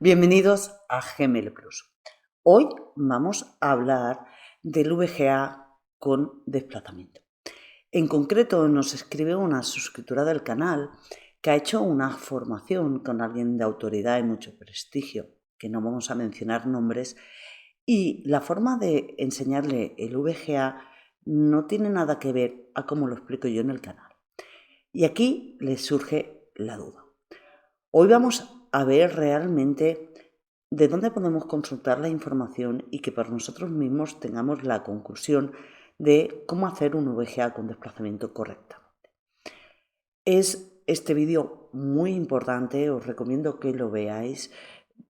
Bienvenidos a GML Plus. Hoy vamos a hablar del VGA con desplazamiento. En concreto nos escribe una suscriptora del canal que ha hecho una formación con alguien de autoridad y mucho prestigio, que no vamos a mencionar nombres, y la forma de enseñarle el VGA no tiene nada que ver a cómo lo explico yo en el canal. Y aquí le surge la duda. Hoy vamos a ver realmente de dónde podemos consultar la información y que por nosotros mismos tengamos la conclusión de cómo hacer un VGA con desplazamiento correctamente. Es este vídeo muy importante, os recomiendo que lo veáis.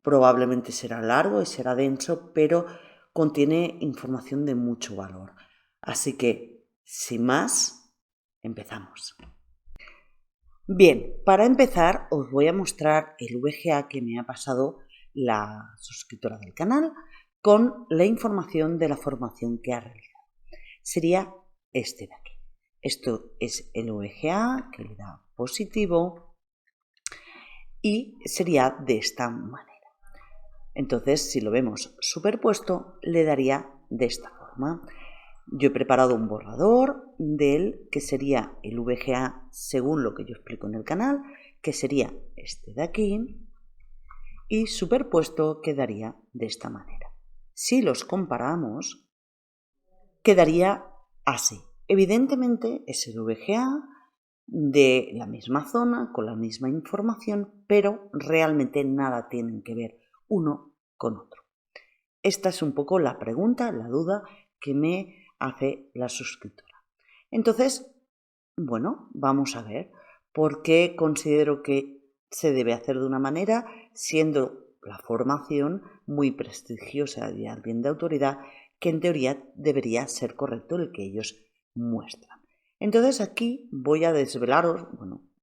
Probablemente será largo y será denso, pero contiene información de mucho valor. Así que, sin más, empezamos. Bien, para empezar os voy a mostrar el VGA que me ha pasado la suscriptora del canal con la información de la formación que ha realizado. Sería este de aquí. Esto es el VGA que le da positivo y sería de esta manera. Entonces, si lo vemos superpuesto, le daría de esta forma. Yo he preparado un borrador del que sería el VGA según lo que yo explico en el canal, que sería este de aquí, y superpuesto quedaría de esta manera. Si los comparamos, quedaría así. Evidentemente es el VGA de la misma zona, con la misma información, pero realmente nada tienen que ver uno con otro. Esta es un poco la pregunta, la duda que me hace la suscriptora. Entonces, bueno, vamos a ver por qué considero que se debe hacer de una manera, siendo la formación muy prestigiosa de alguien de autoridad, que en teoría debería ser correcto el que ellos muestran. Entonces aquí voy a desvelaros,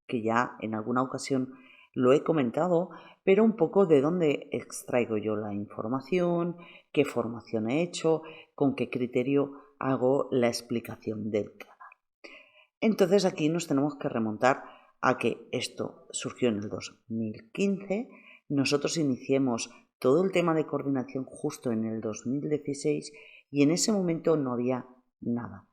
que ya en alguna ocasión lo he comentado, pero un poco de dónde extraigo yo la información, qué formación he hecho, con qué criterio hago la explicación del canal. Entonces aquí nos tenemos que remontar a que esto surgió en el 2015, nosotros iniciamos todo el tema de coordinación justo en el 2016 y en ese momento no había nada.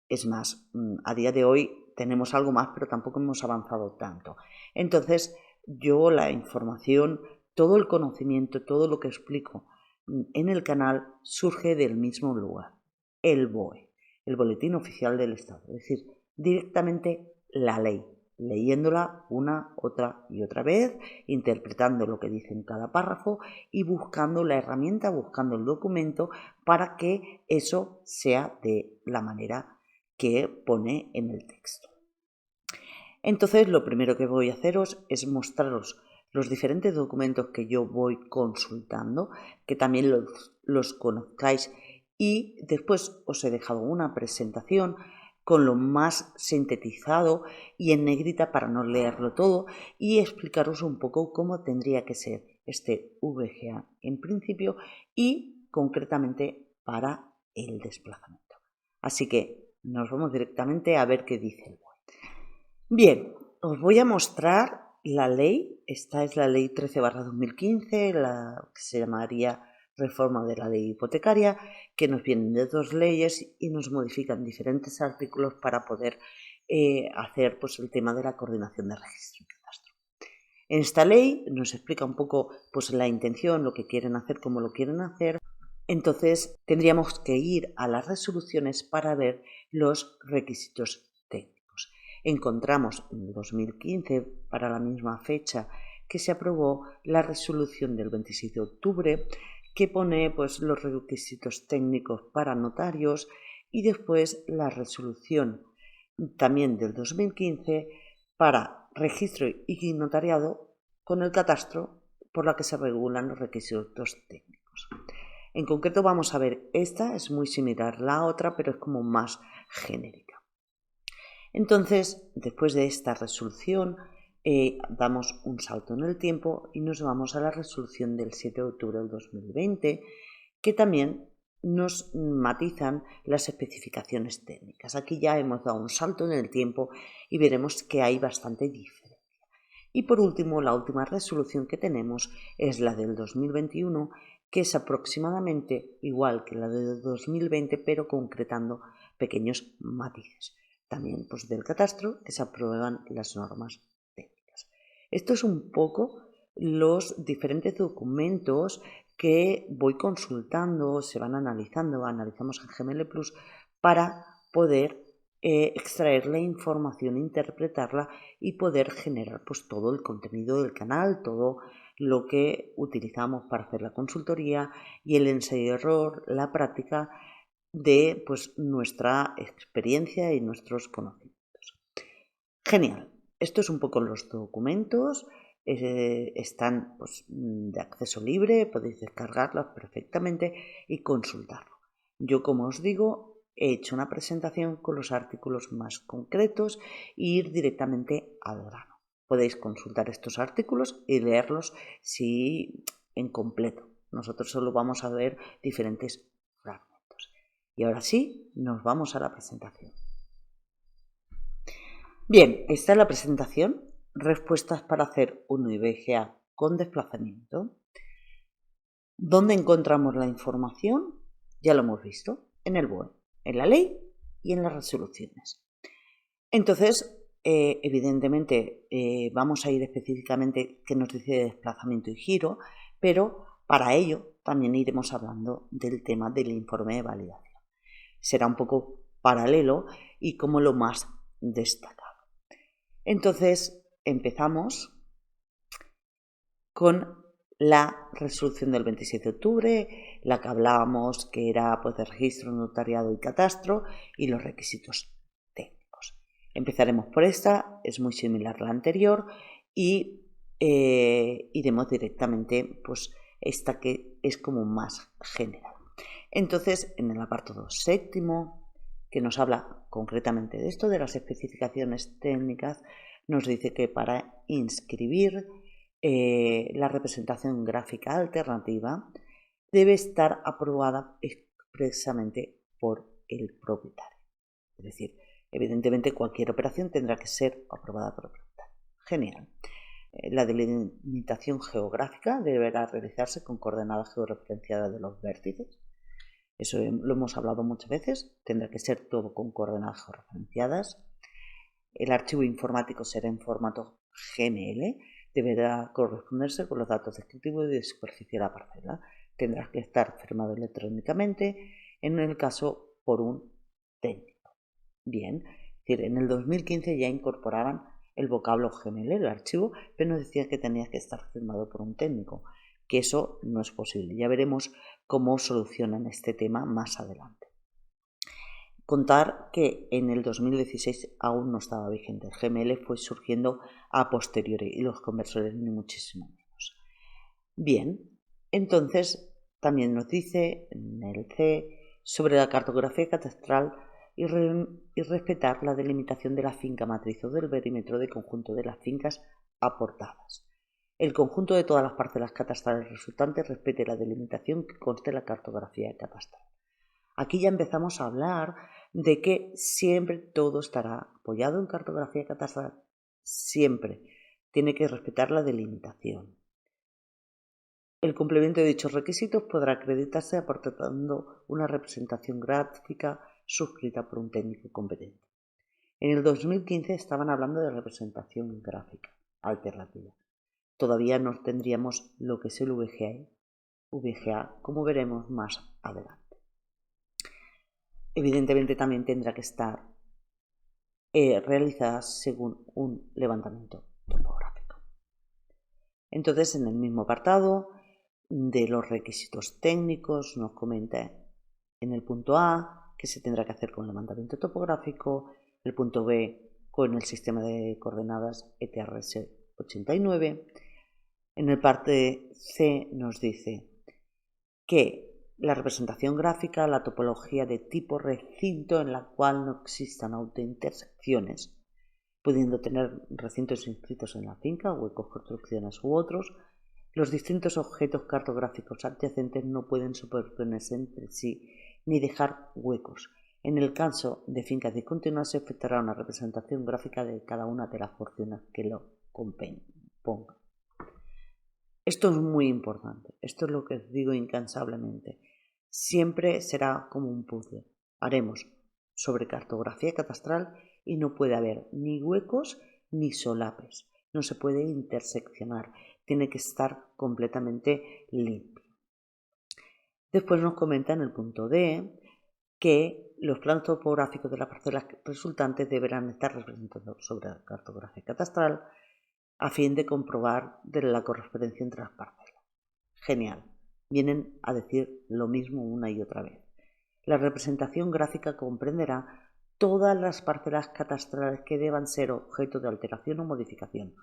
Es más, a día de hoy tenemos algo más, pero tampoco hemos avanzado tanto. Entonces, yo la información, todo el conocimiento, todo lo que explico en el canal surge del mismo lugar, el BOE, el Boletín Oficial del Estado, es decir, directamente la ley, leyéndola una, otra y otra vez, interpretando lo que dice en cada párrafo y buscando la herramienta, buscando el documento para que eso sea de la manera que pone en el texto. Entonces, lo primero que voy a haceros es mostraros los diferentes documentos que yo voy consultando, que también los conozcáis, y después os he dejado una presentación con lo más sintetizado y en negrita para no leerlo todo y explicaros un poco cómo tendría que ser este VGA en principio y concretamente para el desplazamiento. Así que nos vamos directamente a ver qué dice el BOE. Bien, os voy a mostrar la ley. Esta es la ley 13/2015, la que se llamaría reforma de la ley hipotecaria, que nos vienen de dos leyes y nos modifican diferentes artículos para poder hacer pues, el tema de la coordinación de registro y catastro. En esta ley nos explica un poco pues, la intención, lo que quieren hacer, cómo lo quieren hacer. Entonces tendríamos que ir a las resoluciones para ver los requisitos técnicos. Encontramos en el 2015, para la misma fecha, que se aprobó la resolución del 26 de octubre que pone pues, los requisitos técnicos para notarios y después la resolución también del 2015 para registro y notariado con el catastro por la que se regulan los requisitos técnicos. En concreto vamos a ver, esta es muy similar a la otra, pero es como más genérica. Entonces, después de esta resolución, damos un salto en el tiempo y nos vamos a la resolución del 7 de octubre del 2020, que también nos matizan las especificaciones técnicas. Aquí ya hemos dado un salto en el tiempo y veremos que hay bastante diferencia. Y por último, la última resolución que tenemos es la del 2021, que es aproximadamente igual que la de 2020, pero concretando pequeños matices. También pues, del catastro, que se aprueban las normas técnicas. Esto es un poco los diferentes documentos que voy consultando, se van analizando, analizamos en GML Plus para poder extraer la información, interpretarla y poder generar pues, todo el contenido del canal, todo lo que utilizamos para hacer la consultoría y el ensayo-error, la práctica de pues, nuestra experiencia y nuestros conocimientos. Genial. Esto es un poco los documentos. Están pues, de acceso libre, podéis descargarlos perfectamente y consultarlo. Yo, como os digo, he hecho una presentación con los artículos más concretos e ir directamente al grano. Podéis consultar estos artículos y leerlos en completo. Nosotros solo vamos a ver diferentes fragmentos. Y ahora sí, nos vamos a la presentación. Bien, esta es la presentación. Respuestas para hacer un IBGA con desplazamiento. ¿Dónde encontramos la información? Ya lo hemos visto, en el BOE, en la ley y en las resoluciones. Entonces, evidentemente, vamos a ir específicamente qué nos dice de desplazamiento y giro, pero para ello también iremos hablando del tema del informe de validación. Será un poco paralelo y como lo más destacado. Entonces, empezamos con la resolución del 27 de octubre, la que hablábamos que era pues, de registro, notariado y catastro y los requisitos técnicos. Empezaremos por esta, es muy similar a la anterior y iremos directamente pues esta que es como más general. Entonces, en el apartado séptimo, que nos habla concretamente de esto, de las especificaciones técnicas, nos dice que para inscribir la representación gráfica alternativa debe estar aprobada expresamente por el propietario. Es decir, evidentemente cualquier operación tendrá que ser aprobada por el propietario. Genial. La delimitación geográfica deberá realizarse con coordenadas georreferenciadas de los vértices. Eso lo hemos hablado muchas veces. Tendrá que ser todo con coordenadas georreferenciadas. El archivo informático será en formato GML. Deberá corresponderse con los datos descriptivos y de superficie de la parcela. Tendrá que estar firmado electrónicamente, en el caso por un técnico. Bien, es decir, en el 2015 ya incorporaban el vocablo GML, el archivo, pero nos decía que tenía que estar firmado por un técnico, que eso no es posible. Ya veremos cómo solucionan este tema más adelante. Contar que en el 2016 aún no estaba vigente. El GML fue surgiendo a posteriori y los conversores ni muchísimo menos. Bien, entonces también nos dice en el C sobre la cartografía catastral y respetar la delimitación de la finca matriz o del perímetro de conjunto de las fincas aportadas. El conjunto de todas las parcelas catastrales resultantes respete la delimitación que conste en la cartografía catastral. Aquí ya empezamos a hablar de que siempre todo estará apoyado en cartografía catastral. Siempre tiene que respetar la delimitación. El complemento de dichos requisitos podrá acreditarse aportando una representación gráfica suscrita por un técnico competente. En el 2015 estaban hablando de representación gráfica alternativa. Todavía no tendríamos lo que es el VGA, como veremos más adelante. Evidentemente también tendrá que estar realizada según un levantamiento topográfico. Entonces, en el mismo apartado de los requisitos técnicos nos comenta en el punto A que se tendrá que hacer con levantamiento topográfico, el punto B con el sistema de coordenadas ETRS 89. En el parte C nos dice que la representación gráfica, la topología de tipo recinto en la cual no existan autointersecciones, pudiendo tener recintos inscritos en la finca, huecos, construcciones u otros, los distintos objetos cartográficos adyacentes no pueden superponerse entre sí ni dejar huecos. En el caso de fincas discontinuas se efectuará una representación gráfica de cada una de las porciones que lo ponga. Esto es muy importante, esto es lo que os digo incansablemente. Siempre será como un puzzle. Haremos sobre cartografía catastral y no puede haber ni huecos ni solapes. No se puede interseccionar, tiene que estar completamente limpio. Después nos comenta en el punto D que los planos topográficos de las parcelas resultantes deberán estar representados sobre la cartografía catastral a fin de comprobar la correspondencia entre las parcelas. Genial, vienen a decir lo mismo una y otra vez. La representación gráfica comprenderá todas las parcelas catastrales que deban ser objeto de alteración o modificación,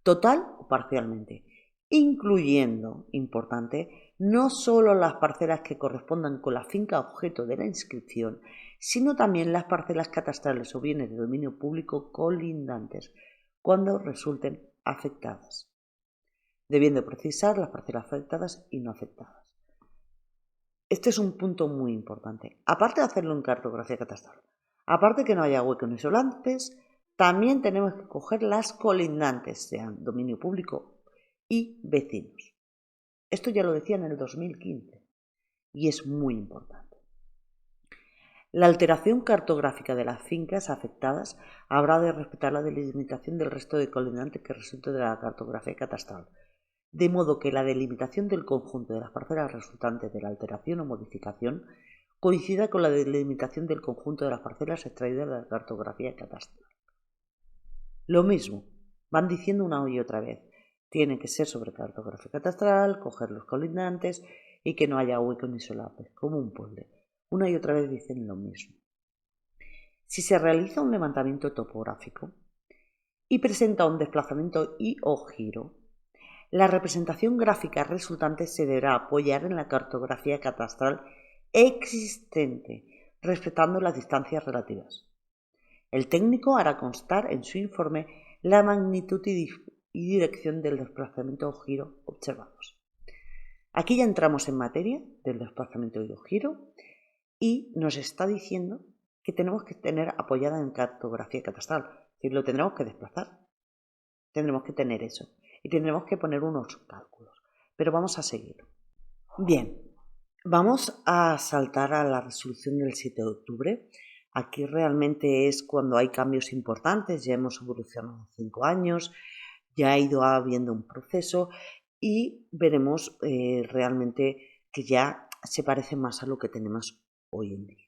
total o parcialmente, incluyendo, importante, no solo las parcelas que correspondan con la finca objeto de la inscripción, sino también las parcelas catastrales o bienes de dominio público colindantes, cuando resulten afectadas, debiendo precisar las parcelas afectadas y no afectadas. Este es un punto muy importante. Aparte de hacerlo en cartografía catastral, aparte que no haya huecos ni solantes, también tenemos que coger las colindantes, sean dominio público y vecinos. Esto ya lo decía en el 2015 y es muy importante. La alteración cartográfica de las fincas afectadas habrá de respetar la delimitación del resto de colindantes que resulte de la cartografía catastral, de modo que la delimitación del conjunto de las parcelas resultantes de la alteración o modificación coincida con la delimitación del conjunto de las parcelas extraídas de la cartografía catastral. Lo mismo, van diciendo una y otra vez, tiene que ser sobre cartografía catastral, coger los colindantes y que no haya huecos ni solapes, como un puzzle. Una y otra vez dicen lo mismo. Si se realiza un levantamiento topográfico y presenta un desplazamiento y o giro, la representación gráfica resultante se deberá apoyar en la cartografía catastral existente, respetando las distancias relativas. El técnico hará constar en su informe la magnitud y dirección del desplazamiento o giro observados. Aquí ya entramos en materia del desplazamiento y o giro y nos está diciendo que tenemos que tener apoyada en cartografía catastral, es decir, lo tendremos que desplazar, tendremos que tener eso y tendremos que poner unos cálculos, pero vamos a seguir. Bien, vamos a saltar a la resolución del 7 de octubre. Aquí realmente es cuando hay cambios importantes, ya hemos evolucionado 5 años, ya ha ido habiendo un proceso y veremos realmente que ya se parece más a lo que tenemos hoy en día.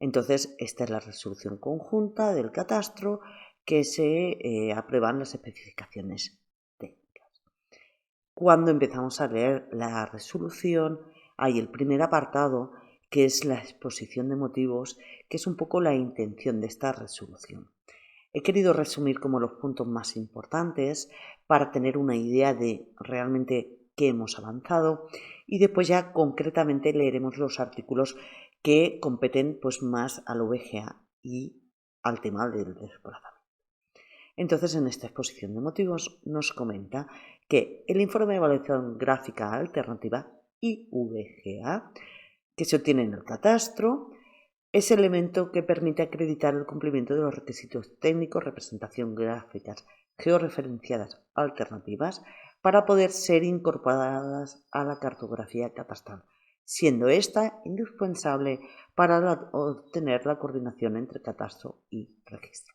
Entonces, esta es la resolución conjunta del catastro que se aprueban las especificaciones técnicas. Cuando empezamos a leer la resolución, hay el primer apartado, que es la exposición de motivos, que es un poco la intención de esta resolución. He querido resumir como los puntos más importantes para tener una idea de realmente qué hemos avanzado y después ya concretamente leeremos los artículos que competen pues más al VGA y al tema del desplazamiento. Entonces, en esta exposición de motivos nos comenta que el informe de evaluación gráfica alternativa IVGA, que se obtiene en el catastro, es el elemento que permite acreditar el cumplimiento de los requisitos técnicos, representación gráficas georreferenciadas alternativas para poder ser incorporadas a la cartografía catastral, siendo esta indispensable para obtener la coordinación entre catastro y registro.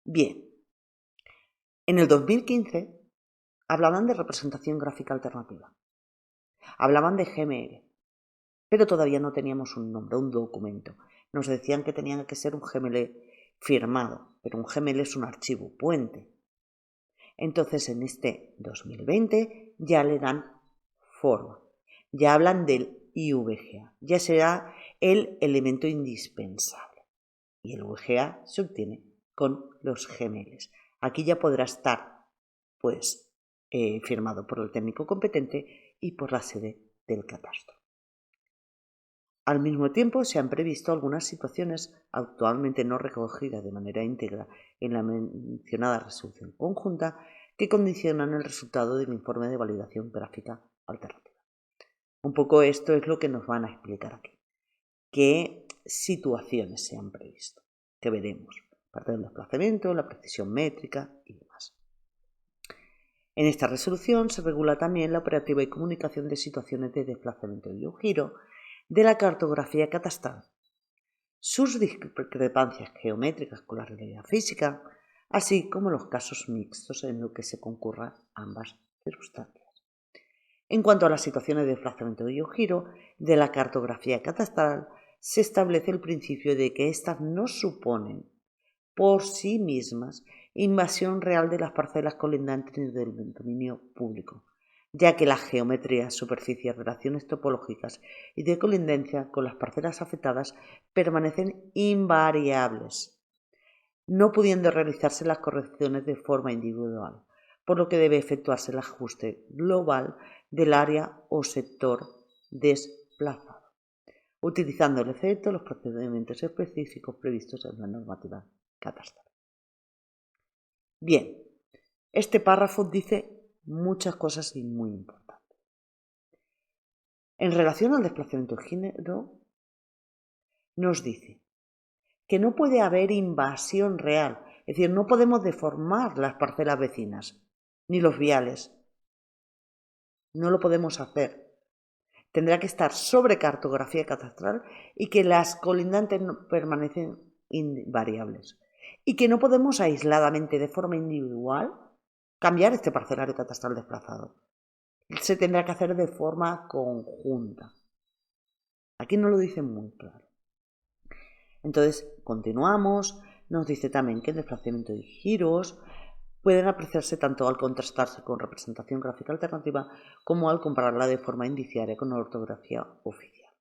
Bien, en el 2015 hablaban de representación gráfica alternativa, hablaban de GML, pero todavía no teníamos un nombre, un documento. Nos decían que tenía que ser un GML firmado, pero un GML es un archivo puente. Entonces, en este 2020 ya le dan forma, ya hablan del IVGA, ya será el elemento indispensable. Y el VGA se obtiene con los GMLs. Aquí ya podrá estar, pues, firmado por el técnico competente y por la sede del catastro. Al mismo tiempo, se han previsto algunas situaciones actualmente no recogidas de manera íntegra en la mencionada resolución conjunta que condicionan el resultado del informe de validación gráfica alternativa. Un poco esto es lo que nos van a explicar aquí. ¿Qué situaciones se han previsto? Que veremos. Parte del desplazamiento, la precisión métrica y demás. En esta resolución se regula también la operativa y comunicación de situaciones de desplazamiento y o giro de la cartografía catastral, sus discrepancias geométricas con la realidad física, así como los casos mixtos en los que se concurran ambas circunstancias. En cuanto a las situaciones de desplazamiento y o giro de la cartografía catastral, se establece el principio de que éstas no suponen por sí mismas invasión real de las parcelas colindantes del dominio público, ya que la geometría, superficie, relaciones topológicas y de colindancia con las parcelas afectadas permanecen invariables, no pudiendo realizarse las correcciones de forma individual, por lo que debe efectuarse el ajuste global del área o sector desplazado, utilizando el efecto de los procedimientos específicos previstos en la normativa catastral. Bien, este párrafo dice muchas cosas y muy importantes. En relación al desplazamiento de género, nos dice que no puede haber invasión real, es decir, no podemos deformar las parcelas vecinas, ni los viales. No lo podemos hacer. Tendrá que estar sobre cartografía catastral y que las colindantes permanecen invariables. Y que no podemos aisladamente, de forma individual, cambiar este parcelario catastral desplazado. Se tendrá que hacer de forma conjunta. Aquí no lo dice muy claro. Entonces, continuamos. Nos dice también que el desplazamiento de giros pueden apreciarse tanto al contrastarse con representación gráfica alternativa como al compararla de forma indiciaria con ortografía oficial.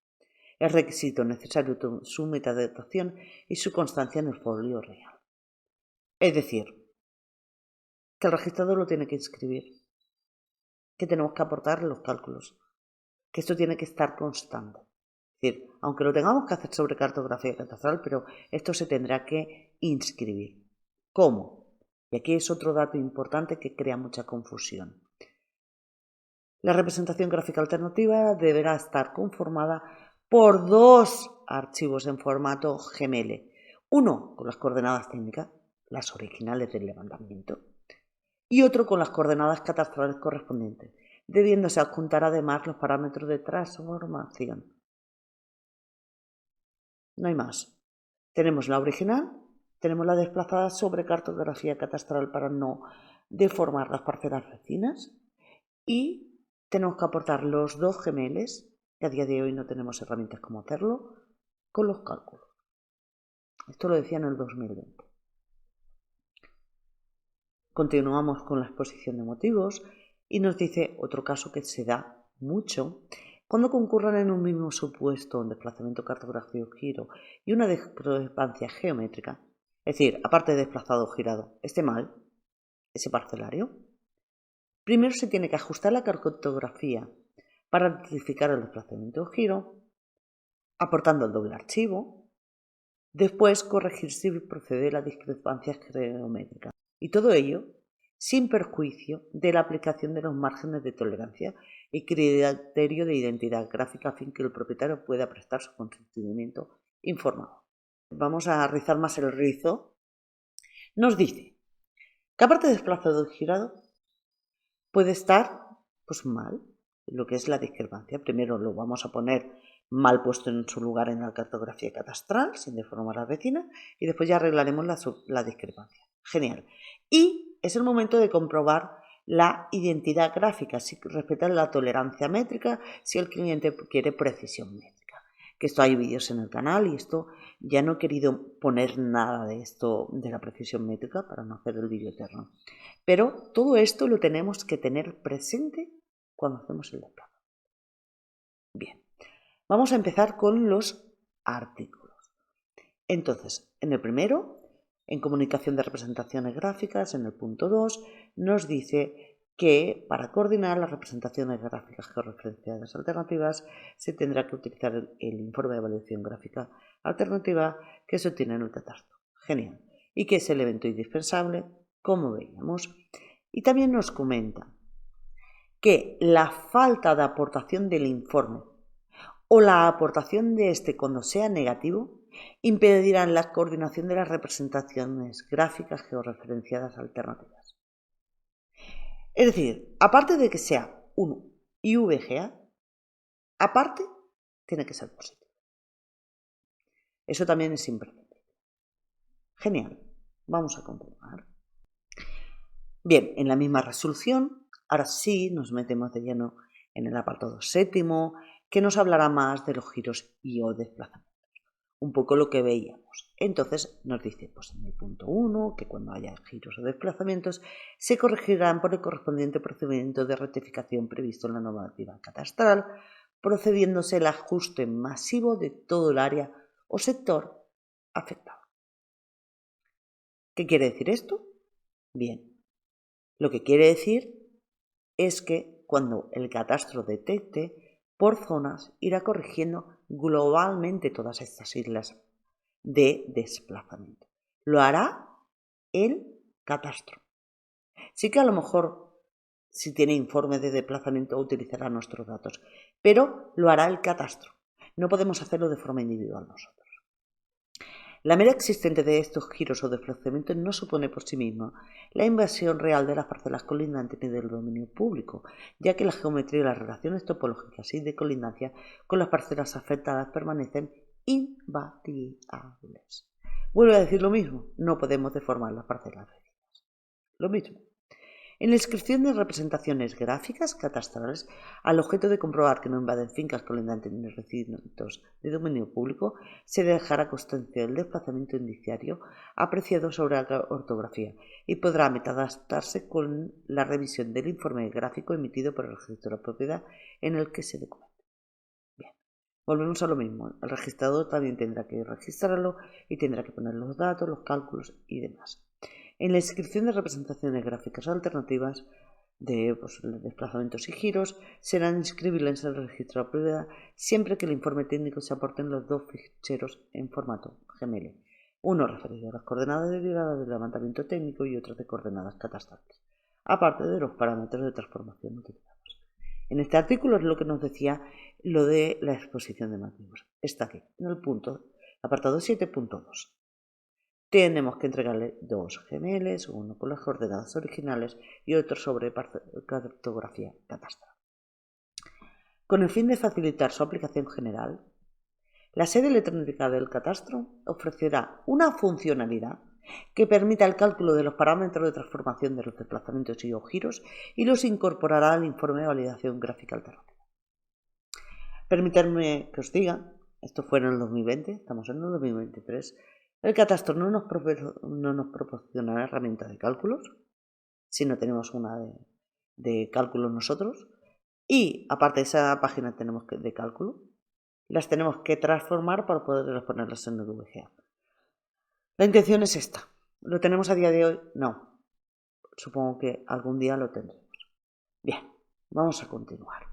Es requisito necesario su metadatación y su constancia en el folio real. Es decir, que el registrador lo tiene que inscribir, que tenemos que aportar los cálculos, que esto tiene que estar constante. Es decir, aunque lo tengamos que hacer sobre cartografía catastral, pero esto se tendrá que inscribir. ¿Cómo? Y aquí es otro dato importante que crea mucha confusión. La representación gráfica alternativa deberá estar conformada por dos archivos en formato GML. Uno con las coordenadas técnicas, las originales del levantamiento, y otro con las coordenadas catastrales correspondientes, debiéndose adjuntar además los parámetros de transformación. No hay más. Tenemos la original, tenemos la desplazada sobre cartografía catastral para no deformar las parcelas vecinas y tenemos que aportar los dos gemelos, que a día de hoy no tenemos herramientas como hacerlo, con los cálculos. Esto lo decía en el 2020. Continuamos con la exposición de motivos y nos dice otro caso que se da mucho cuando concurran en un mismo supuesto un desplazamiento cartográfico giro y una discrepancia geométrica, es decir, aparte de desplazado o girado, esté mal ese parcelario. Primero se tiene que ajustar la cartografía para rectificar el desplazamiento o giro, aportando el doble archivo, después corregir si procede la discrepancia geométrica. Y todo ello sin perjuicio de la aplicación de los márgenes de tolerancia y criterio de identidad gráfica a fin que el propietario pueda prestar su consentimiento informado. Vamos a rizar más el rizo. Nos dice que aparte de desplazado y girado puede estar mal lo que es la discrepancia. Primero lo vamos a poner mal puesto en su lugar en la cartografía catastral, sin deformar a la vecina, y después ya arreglaremos la discrepancia. Genial. Y es el momento de comprobar la identidad gráfica, si respeta la tolerancia métrica, si el cliente quiere precisión métrica. Que esto hay vídeos en el canal y esto ya no he querido poner nada de esto de la precisión métrica para no hacer el vídeo eterno. Pero todo esto lo tenemos que tener presente cuando hacemos el desplazamiento. Bien, vamos a empezar con los artículos. Entonces, en el primero, en comunicación de representaciones gráficas, en el punto 2, nos dice que para coordinar las representaciones gráficas georreferenciadas alternativas se tendrá que utilizar el informe de evaluación gráfica alternativa que se obtiene en el catastro. Genial. Y que es el elemento indispensable, como veíamos. Y también nos comenta que la falta de aportación del informe o la aportación de este cuando sea negativo impedirán la coordinación de las representaciones gráficas georreferenciadas alternativas. Es decir, aparte de que sea un IVGA, aparte tiene que ser positivo. Eso también es imprescindible. Genial. Vamos a continuar. Bien, en la misma resolución, ahora sí nos metemos de lleno en el apartado 7º, que nos hablará más de los giros y o desplazamientos. Un poco lo que veíamos. Entonces nos dice, pues en el punto 1, que cuando haya giros o desplazamientos, se corregirán por el correspondiente procedimiento de rectificación previsto en la normativa catastral, procediéndose el ajuste masivo de todo el área o sector afectado. ¿Qué quiere decir esto? Bien, lo que quiere decir es que cuando el catastro detecte por zonas, irá corrigiendo globalmente todas estas islas de desplazamiento. Lo hará el catastro. Sí que a lo mejor, si tiene informe de desplazamiento, utilizará nuestros datos, pero lo hará el catastro. No podemos hacerlo de forma individual nosotros. La mera existente de estos giros o desplazamientos no supone por sí misma la invasión real de las parcelas colindantes ni del dominio público, ya que la geometría y las relaciones topológicas y de colindancia con las parcelas afectadas permanecen invariables. Vuelvo a decir lo mismo, no podemos deformar las parcelas vecinas. Lo mismo. En la inscripción de representaciones gráficas catastrales, al objeto de comprobar que no invaden fincas colindantes ni recintos de dominio público, se dejará constancia del desplazamiento indiciario apreciado sobre la ortografía y podrá metadastarse con la revisión del informe gráfico emitido por el registro de la propiedad en el que se documente. Bien, volvemos a lo mismo. El registrador también tendrá que registrarlo y tendrá que poner los datos, los cálculos y demás. En la inscripción de representaciones gráficas alternativas de desplazamientos y giros serán inscribibles en el registro de la propiedad siempre que el informe técnico se aporten los dos ficheros en formato GML, uno referido a las coordenadas derivadas del levantamiento técnico y otro de coordenadas catastrales, aparte de los parámetros de transformación utilizados. En este artículo es lo que nos decía lo de la exposición de motivos. Está aquí, en el apartado 7.2. Tenemos que entregarle dos GMLs, uno con las coordenadas originales y otro sobre cartografía catastral. Con el fin de facilitar su aplicación general, la sede electrónica del catastro ofrecerá una funcionalidad que permita el cálculo de los parámetros de transformación de los desplazamientos y o giros y los incorporará al informe de validación gráfica alternativa. Permítanme que os diga, esto fue en el 2020, estamos en el 2023, el catastro no nos proporciona herramientas de cálculos, si no tenemos una de cálculo nosotros, y aparte de esa página tenemos de cálculo, las tenemos que transformar para poder ponerlas en el VGA. La intención es esta. ¿Lo tenemos a día de hoy? No. Supongo que algún día lo tendremos. Bien, vamos a continuar.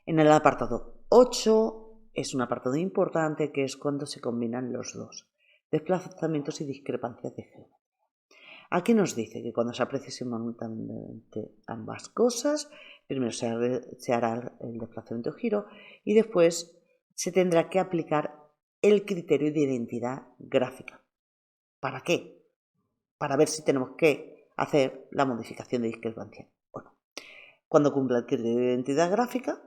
En el apartado 8 es un apartado importante que es cuando se combinan los dos, desplazamientos y discrepancias de geometría. Aquí nos dice que cuando se aprecie simultáneamente ambas cosas, primero se hará el desplazamiento giro y después se tendrá que aplicar el criterio de identidad gráfica. ¿Para qué? Para ver si tenemos que hacer la modificación de discrepancia o no. Cuando cumpla el criterio de identidad gráfica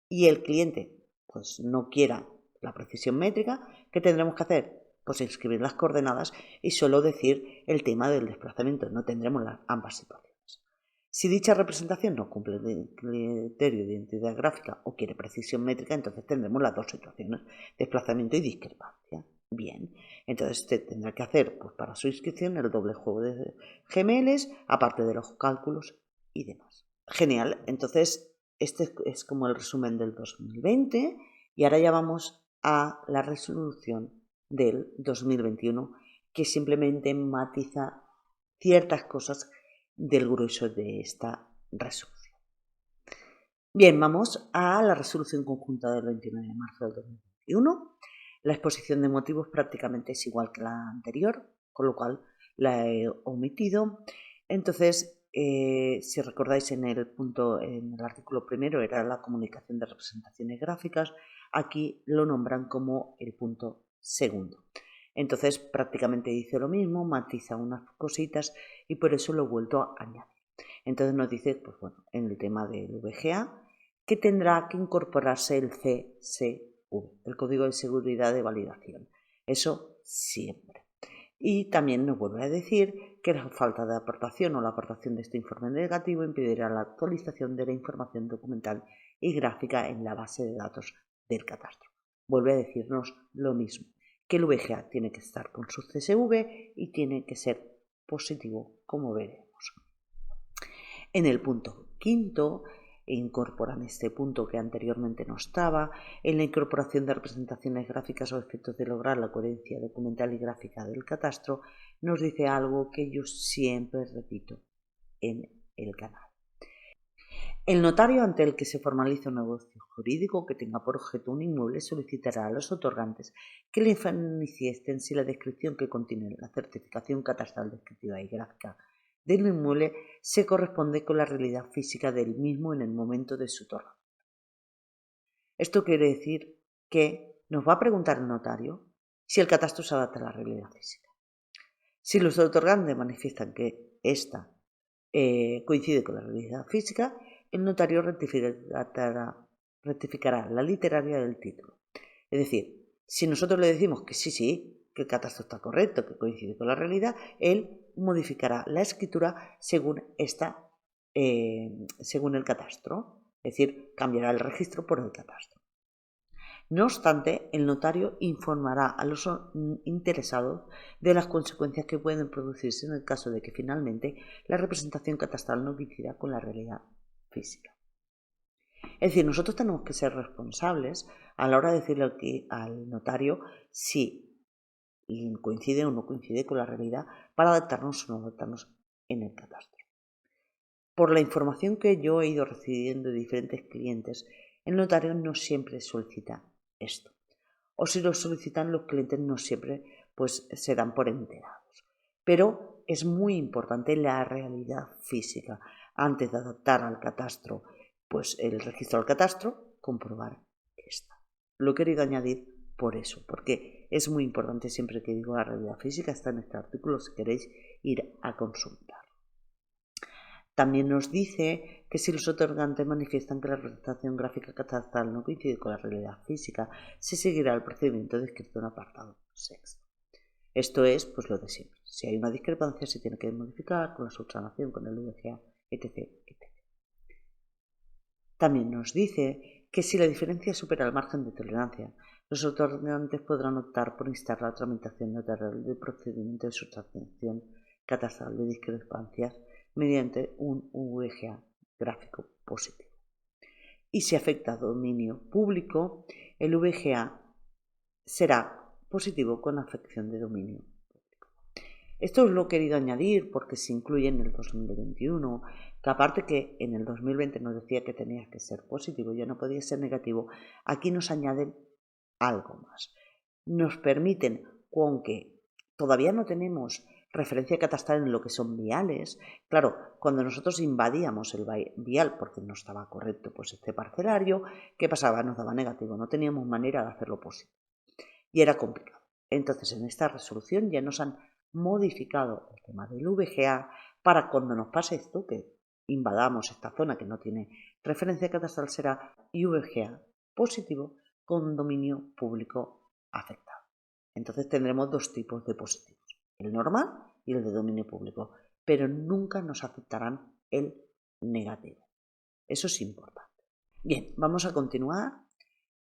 y el cliente pues no quiera la precisión métrica, ¿qué tendremos que hacer? Pues inscribir las coordenadas y solo decir el tema del desplazamiento, no tendremos ambas situaciones. Si dicha representación no cumple el criterio de identidad gráfica o quiere precisión métrica, entonces tendremos las dos situaciones, desplazamiento y discrepancia. Bien, entonces usted tendrá que hacer pues, para su inscripción el doble juego de GMLs, aparte de los cálculos y demás. Genial, entonces este es como el resumen del 2020 y ahora ya vamos a la resolución del 2021 que simplemente matiza ciertas cosas del grueso de esta resolución. Bien, vamos a la resolución conjunta del 29 de marzo del 2021. La exposición de motivos prácticamente es igual que la anterior, con lo cual la he omitido. Entonces, si recordáis en el artículo primero era la comunicación de representaciones gráficas, aquí lo nombran como el punto segundo. Entonces prácticamente dice lo mismo, matiza unas cositas y por eso lo he vuelto a añadir. Entonces nos dice, pues bueno, en el tema del VGA, que tendrá que incorporarse el CSV, el Código de Seguridad de Validación. Eso siempre. Y también nos vuelve a decir que la falta de aportación o la aportación de este informe negativo impedirá la actualización de la información documental y gráfica en la base de datos del catastro. Vuelve a decirnos lo mismo, que el VGA tiene que estar con su CSV y tiene que ser positivo, como veremos. En el punto quinto, incorporan este punto que anteriormente no estaba, en la incorporación de representaciones gráficas o efectos de lograr la coherencia documental y gráfica del catastro, nos dice algo que yo siempre repito en el canal. El notario ante el que se formaliza un negocio jurídico que tenga por objeto un inmueble solicitará a los otorgantes que le manifiesten si la descripción que contiene la certificación catastral descriptiva y gráfica del inmueble se corresponde con la realidad física del mismo en el momento de su otorgamiento. Esto quiere decir que nos va a preguntar el notario si el catastro se adapta a la realidad física. Si los otorgantes manifiestan que ésta coincide con la realidad física, el notario rectificará la literaria del título. Es decir, si nosotros le decimos que sí, que el catastro está correcto, que coincide con la realidad, él modificará la escritura según el catastro, es decir, cambiará el registro por el catastro. No obstante, el notario informará a los interesados de las consecuencias que pueden producirse en el caso de que finalmente la representación catastral no coincida con la realidad física. Es decir, nosotros tenemos que ser responsables a la hora de decirle al notario si coincide o no coincide con la realidad para adaptarnos o no adaptarnos en el catastro. Por la información que yo he ido recibiendo de diferentes clientes, el notario no siempre solicita esto. O si lo solicitan los clientes no siempre pues se dan por enterados. Pero es muy importante la realidad física. Antes de adaptar al catastro pues el registro al catastro, comprobar esta. Lo he querido añadir por eso, porque es muy importante siempre que digo la realidad física, está en este artículo si queréis ir a consultar. También nos dice que si los otorgantes manifiestan que la representación gráfica catastral no coincide con la realidad física, se seguirá el procedimiento descrito en el apartado sexto. Esto es pues lo de siempre. Si hay una discrepancia se tiene que modificar con la subsanación, con el VGA, etc. También nos dice que si la diferencia supera el margen de tolerancia, los otorgantes podrán optar por instar la tramitación notarial del procedimiento de subsanación catastral de discrepancias mediante un VGA gráfico positivo. Y si afecta a dominio público, el VGA será positivo con afección de dominio público. Esto os lo he querido añadir porque se incluye en el 2021, que aparte que en el 2020 nos decía que tenía que ser positivo, ya no podía ser negativo, aquí nos añaden algo más. Nos permiten, aunque todavía no tenemos referencia catastral en lo que son viales, claro, cuando nosotros invadíamos el vial porque no estaba correcto pues este parcelario, ¿qué pasaba? Nos daba negativo, no teníamos manera de hacerlo positivo y era complicado. Entonces en esta resolución ya nos han modificado el tema del VGA para cuando nos pase esto, que invadamos esta zona que no tiene referencia catastral, será VGA positivo con dominio público afectado. Entonces tendremos dos tipos de positivos, el normal y el de dominio público, pero nunca nos aceptarán el negativo. Eso es importante. Bien, vamos a continuar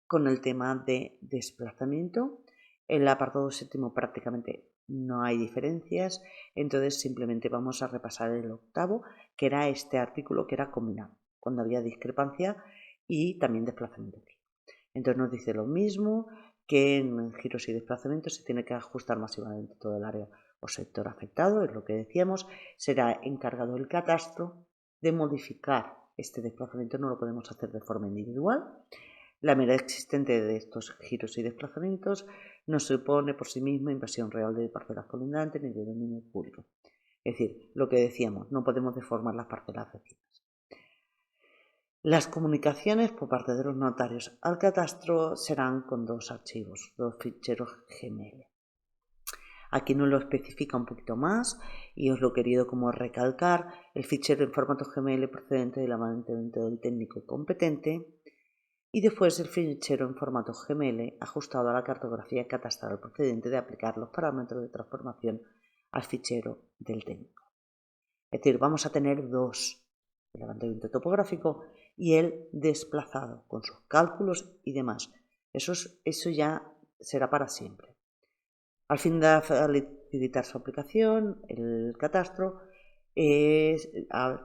con el tema de desplazamiento. En el apartado séptimo prácticamente no hay diferencias, entonces simplemente vamos a repasar el octavo, que era este artículo que era combinado, cuando había discrepancia y también desplazamiento. Entonces nos dice lo mismo, que en giros y desplazamientos se tiene que ajustar masivamente todo el área o sector afectado, es lo que decíamos, será encargado el catastro de modificar este desplazamiento, no lo podemos hacer de forma individual. La mera existente de estos giros y desplazamientos no supone por sí misma invasión real de parcelas colindantes ni de dominio público. Es decir, lo que decíamos, no podemos deformar las parcelas vecinas. Las comunicaciones por parte de los notarios al catastro serán con dos archivos, dos ficheros GML. Aquí nos lo especifica un poquito más y os lo he querido como recalcar. El fichero en formato GML procedente del levantamiento del técnico competente y después el fichero en formato GML ajustado a la cartografía catastral procedente de aplicar los parámetros de transformación al fichero del técnico. Es decir, vamos a tener dos, el levantamiento topográfico y el desplazado con sus cálculos y demás. Eso ya será para siempre. Al fin de facilitar su aplicación, el catastro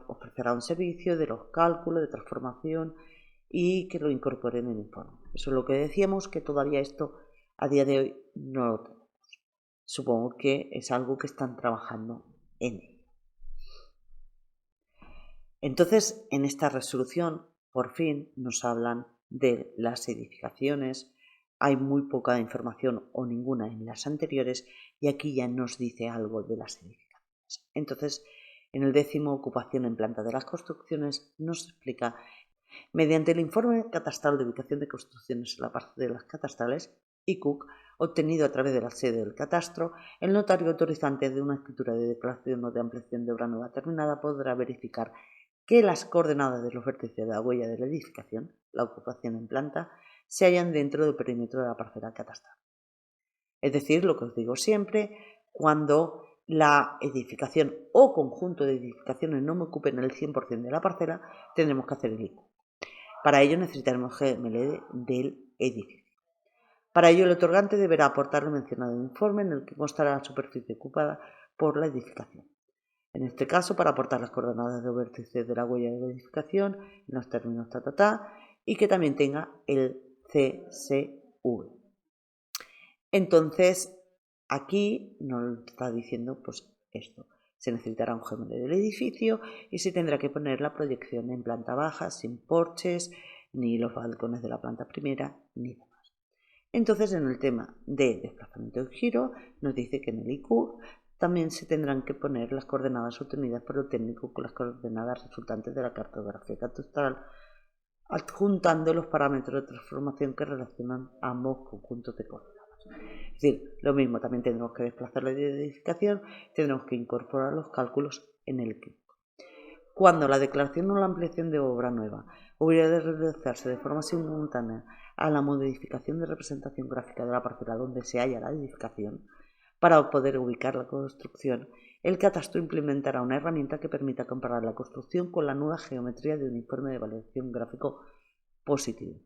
ofrecerá un servicio de los cálculos de transformación y que lo incorporen en el informe. Eso es lo que decíamos, que todavía esto a día de hoy no lo tenemos. Supongo que es algo que están trabajando en ello. Entonces, en esta resolución, por fin, nos hablan de las edificaciones. Hay muy poca información o ninguna en las anteriores y aquí ya nos dice algo de las edificaciones. Entonces, en el 10º, ocupación en planta de las construcciones, nos explica, mediante el informe catastral de ubicación de construcciones en la parte de las catastrales, ICUC, obtenido a través de la sede del catastro, el notario autorizante de una escritura de declaración o de ampliación de obra nueva terminada podrá verificar que las coordenadas de los vértices de la huella de la edificación, la ocupación en planta, se hallan dentro del perímetro de la parcela catastral. Es decir, lo que os digo siempre, cuando la edificación o conjunto de edificaciones no me ocupen el 100% de la parcela, tendremos que hacer el ICU. Para ello necesitaremos GML del edificio. Para ello, el otorgante deberá aportar lo mencionado en el informe en el que constará la superficie ocupada por la edificación. En este caso, para aportar las coordenadas de los vértices de la huella de la edificación en los términos y que también tenga el CSV. Entonces, aquí nos está diciendo pues esto. Se necesitará un GML del edificio y se tendrá que poner la proyección en planta baja, sin porches, ni los balcones de la planta primera, ni demás. Entonces, en el tema de desplazamiento de giro, nos dice que en el IQ también se tendrán que poner las coordenadas obtenidas por el técnico con las coordenadas resultantes de la cartografía catastral, adjuntando los parámetros de transformación que relacionan ambos conjuntos de coordenadas. Es decir, lo mismo, también tendremos que desplazar la edificación, tendremos que incorporar los cálculos en el equipo. Cuando la declaración o la ampliación de obra nueva hubiera de realizarse de forma simultánea a la modificación de representación gráfica de la parcela donde se halla la edificación, para poder ubicar la construcción, el catastro implementará una herramienta que permita comparar la construcción con la nueva geometría de un informe de validación gráfico positivo.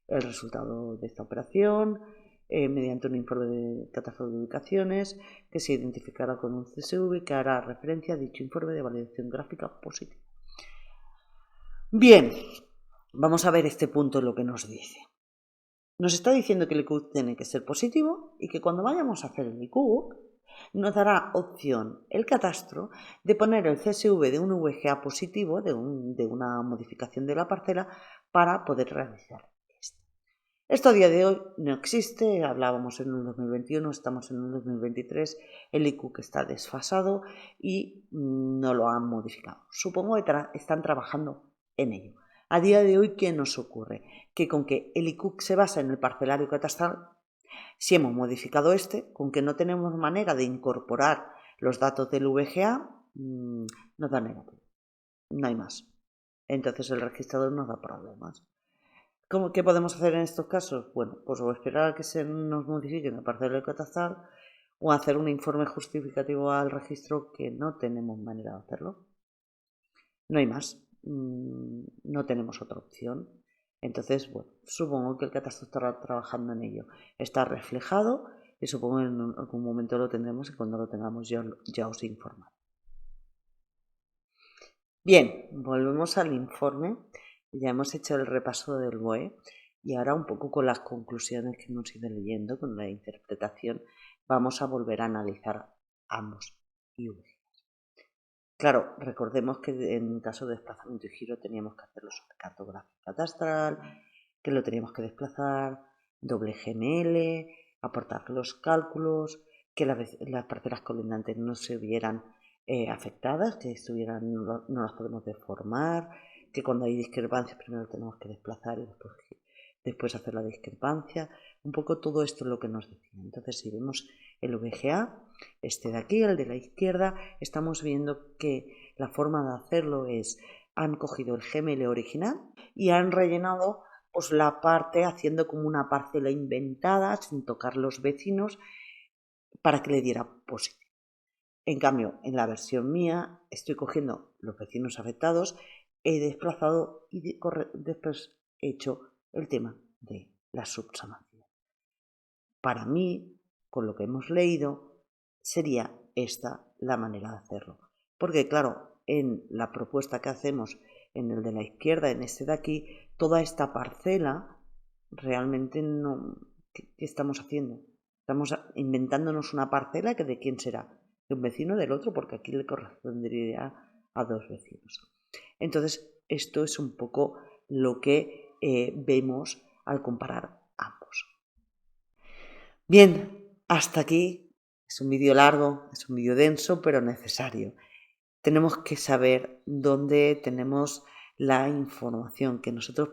El resultado de esta operación, mediante un informe de catastro de ubicaciones, que se identificará con un CSV que hará referencia a dicho informe de validación gráfica positiva. Bien, vamos a ver este punto lo que nos dice. Nos está diciendo que el IQ tiene que ser positivo y que cuando vayamos a hacer el IQ nos dará opción el catastro de poner el CSV de un VGA positivo, de una modificación de la parcela, para poder realizar esto. Esto a día de hoy no existe, hablábamos en el 2021, estamos en el 2023, el IQ que está desfasado y no lo han modificado. Supongo que están trabajando en ello. A día de hoy, ¿qué nos ocurre? Que con que el IQ se basa en el parcelario catastral, si hemos modificado con que no tenemos manera de incorporar los datos del VGA, nos da negativo. No hay más. Entonces el registrador nos da problemas. ¿Qué podemos hacer en estos casos? Bueno, pues o esperar a que se nos modifique en el parcelario catastral o hacer un informe justificativo al registro, que no tenemos manera de hacerlo. No hay más. No tenemos otra opción. Entonces, bueno, supongo que el catastro estará trabajando en ello. Está reflejado y supongo que en algún momento lo tendremos y cuando lo tengamos ya os informaré. Bien, volvemos al informe. Ya hemos hecho el repaso del BOE y ahora un poco con las conclusiones que hemos ido leyendo, con la interpretación, vamos a volver a analizar ambos IVs. Claro, recordemos que en caso de desplazamiento y giro teníamos que hacerlo sobre cartografía catastral, que lo teníamos que desplazar, doble GML, aportar los cálculos, que las parcelas colindantes no se vieran afectadas, que no las podemos deformar, que cuando hay discrepancias primero tenemos que desplazar y después después hacer la discrepancia, un poco todo esto es lo que nos decía. Entonces, si vemos el VGA, este de aquí, el de la izquierda, estamos viendo que la forma de hacerlo es, han cogido el Gmail original y han rellenado pues la parte haciendo como una parcela inventada sin tocar los vecinos para que le diera positivo. En cambio, en la versión mía estoy cogiendo los vecinos afectados, he desplazado y después he hecho el tema de la subsanación. Para mí, con lo que hemos leído, sería esta la manera de hacerlo. Porque claro, en la propuesta que hacemos en el de la izquierda, en este de aquí, toda esta parcela realmente no... ¿Qué estamos haciendo? Estamos inventándonos una parcela que de quién será, de un vecino del otro, porque aquí le correspondería a dos vecinos. Entonces, esto es un poco lo que vemos al comparar ambos. Bien, hasta aquí. Es un vídeo largo, es un vídeo denso, pero necesario. Tenemos que saber dónde tenemos la información, que nosotros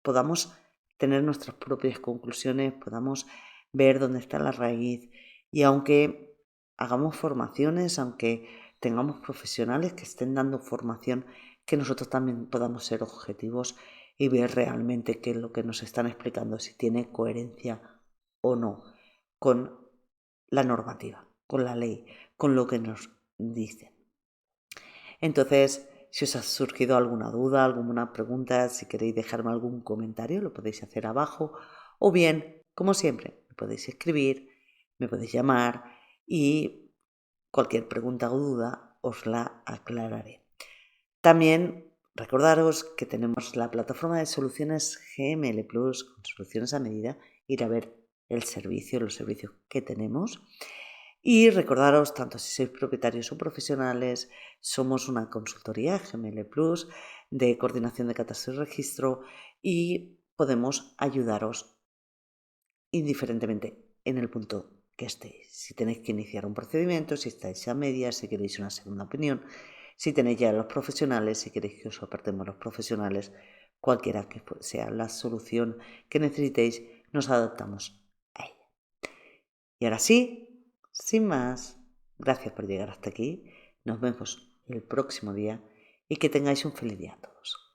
podamos tener nuestras propias conclusiones, podamos ver dónde está la raíz. Y aunque hagamos formaciones, aunque tengamos profesionales que estén dando formación, que nosotros también podamos ser objetivos y ver realmente qué es lo que nos están explicando, si tiene coherencia o no con la normativa, con la ley, con lo que nos dicen. Entonces, si os ha surgido alguna duda, alguna pregunta, si queréis dejarme algún comentario, lo podéis hacer abajo. O bien, como siempre, me podéis escribir, me podéis llamar y cualquier pregunta o duda os la aclararé. También recordaros que tenemos la plataforma de soluciones GML Plus, con soluciones a medida, ir a ver el servicio, los servicios que tenemos. Y recordaros, tanto si sois propietarios o profesionales, somos una consultoría GML Plus de coordinación de catastro y registro y podemos ayudaros indiferentemente en el punto que estéis. Si tenéis que iniciar un procedimiento, si estáis a medias, si queréis una segunda opinión, si tenéis ya los profesionales, si queréis que os apartemos los profesionales, cualquiera que sea la solución que necesitéis, nos adaptamos a ella. Y ahora sí, sin más, gracias por llegar hasta aquí. Nos vemos el próximo día y que tengáis un feliz día a todos.